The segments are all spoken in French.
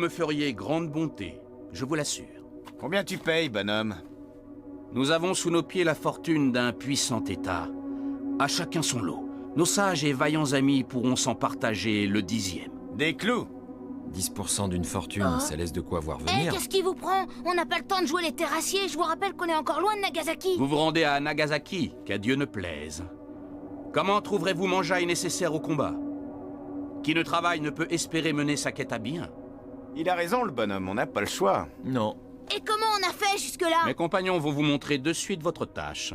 Me feriez grande bonté, je vous l'assure. Combien tu payes, bonhomme? Nous avons sous nos pieds la fortune d'un puissant État. À chacun son lot. Nos sages et vaillants amis pourront s'en partager le 10e. Des clous? 10% d'une fortune, ça laisse de quoi voir venir. Qu'est-ce qui vous prend? On n'a pas le temps de jouer les terrassiers, je vous rappelle qu'on est encore loin de Nagasaki. Vous vous rendez à Nagasaki, qu'à Dieu ne plaise. Comment trouverez-vous mangeaille nécessaire au combat? Qui ne travaille ne peut espérer mener sa quête à bien. Il a raison, le bonhomme, on n'a pas le choix. Non. Et comment on a fait jusque-là? Mes compagnons vont vous montrer de suite votre tâche.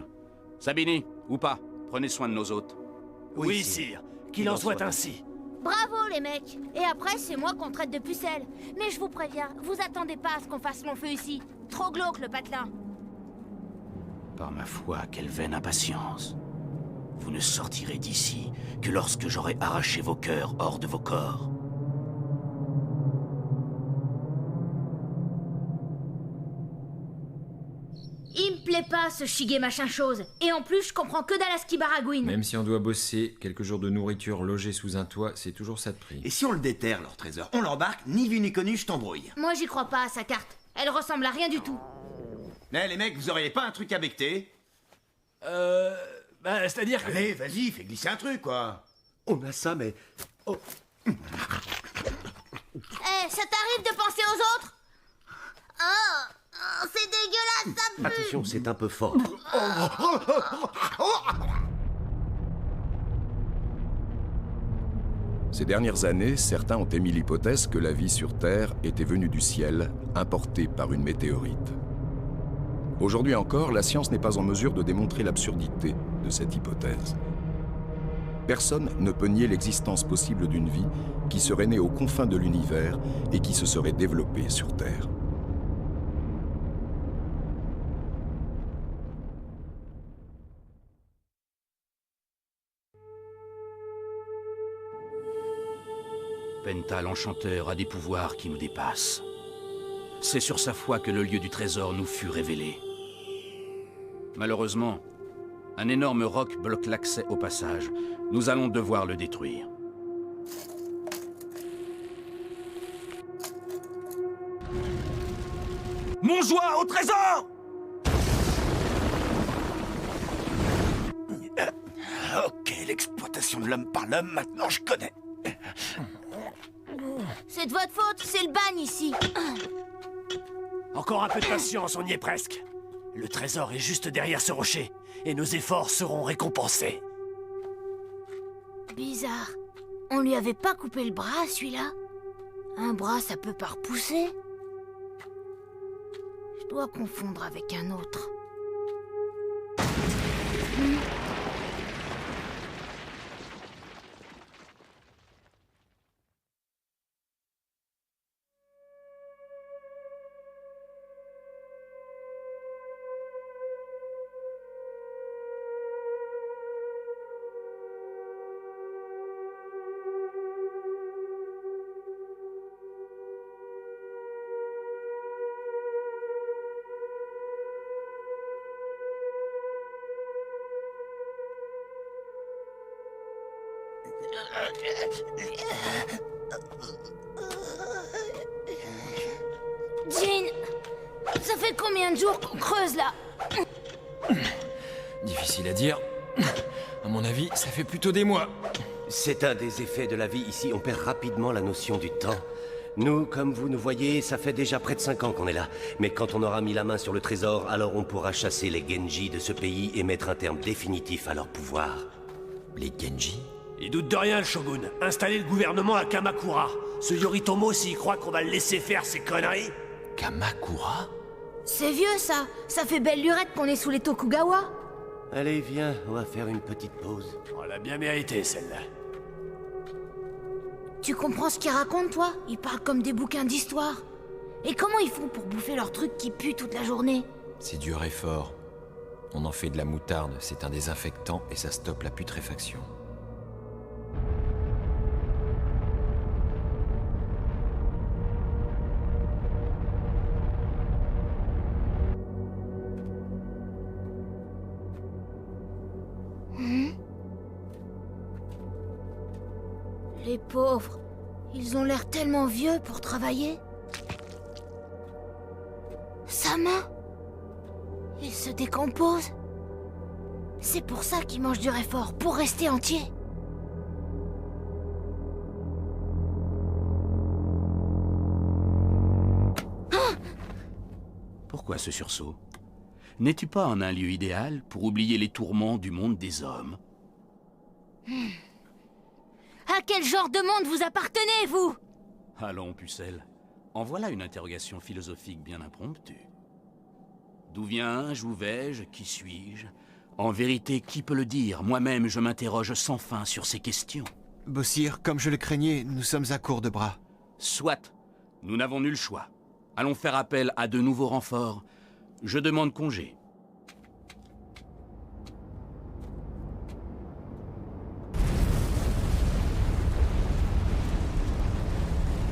Sabini, ou pas, prenez soin de nos hôtes. Oui, sire. Qu'il en soit ainsi. Bravo les mecs. Et après c'est moi qu'on traite de pucelle. Mais je vous préviens, vous attendez pas à ce qu'on fasse long feu ici. Trop glauque le patelin. Par ma foi, quelle vaine impatience. Vous ne sortirez d'ici que lorsque j'aurai arraché vos cœurs hors de vos corps. Il me plaît pas ce Shige machin chose. Et en plus je comprends que dalle à ce qui baragouine. Même si on doit bosser, quelques jours de nourriture logée sous un toit, c'est toujours ça de prix. Et si on le déterre, leur trésor? On l'embarque, ni vu ni connu, je t'embrouille. Moi j'y crois pas à sa carte. Elle ressemble à rien du tout. Eh les mecs, vous auriez pas un truc à becter? C'est-à-dire que... Allez, vas-y, fais glisser un truc, quoi. On a ça, mais... Oh. Ça t'arrive de penser aux autres? Oh, c'est dégueulasse, ça pue. Attention, c'est un peu fort. Ces dernières années, certains ont émis l'hypothèse que la vie sur Terre était venue du ciel, importée par une météorite. Aujourd'hui encore, la science n'est pas en mesure de démontrer l'absurdité de cette hypothèse. Personne ne peut nier l'existence possible d'une vie qui serait née aux confins de l'univers et qui se serait développée sur Terre. Penta, l'enchanteur, a des pouvoirs qui nous dépassent. C'est sur sa foi que le lieu du trésor nous fut révélé. Malheureusement, un énorme roc bloque l'accès au passage. Nous allons devoir le détruire. Mon joie au trésor! Ok, l'exploitation de l'homme par l'homme, maintenant je connais. C'est de votre faute, c'est le bagne ici. Encore un peu de patience, on y est presque. Le trésor est juste derrière ce rocher, et nos efforts seront récompensés. Bizarre. On lui avait pas coupé le bras, celui-là? Un bras, ça peut pas repousser? Je dois confondre avec un autre. Jean, ça fait combien de jours qu'on creuse là? Difficile à dire. À mon avis, ça fait plutôt des mois. C'est un des effets de la vie ici, on perd rapidement la notion du temps. Nous, comme vous nous voyez, ça fait déjà près de 5 ans qu'on est là. Mais quand on aura mis la main sur le trésor, alors on pourra chasser les Genji de ce pays et mettre un terme définitif à leur pouvoir. Les Genji? Il doute de rien, le shogun. Installer le gouvernement à Kamakura. Ce Yoritomo, s'il croit qu'on va le laisser faire ses conneries... Kamakura? C'est vieux ça. Ça fait belle lurette qu'on est sous les Tokugawa. Allez, viens, on va faire une petite pause. On l'a bien mérité, celle-là. Tu comprends ce qu'ils racontent, toi? Ils parlent comme des bouquins d'histoire. Et comment ils font pour bouffer leurs trucs qui puent toute la journée? C'est dur et fort. On en fait de la moutarde, c'est un désinfectant et ça stoppe la putréfaction. Les pauvres, ils ont l'air tellement vieux pour travailler. Sa main... Il se décompose. C'est pour ça qu'il mange du réfort, pour rester entier. Pourquoi ce sursaut? N'es-tu pas en un lieu idéal pour oublier les tourments du monde des hommes? À quel genre de monde vous appartenez, vous? Allons, pucelle. En voilà une interrogation philosophique bien impromptue. D'où viens-je, où vais-je, qui suis-je? En vérité, qui peut le dire? Moi-même, je m'interroge sans fin sur ces questions. Bossir, comme je le craignais, nous sommes à court de bras. Soit. Nous n'avons nul choix. Allons faire appel à de nouveaux renforts. Je demande congé.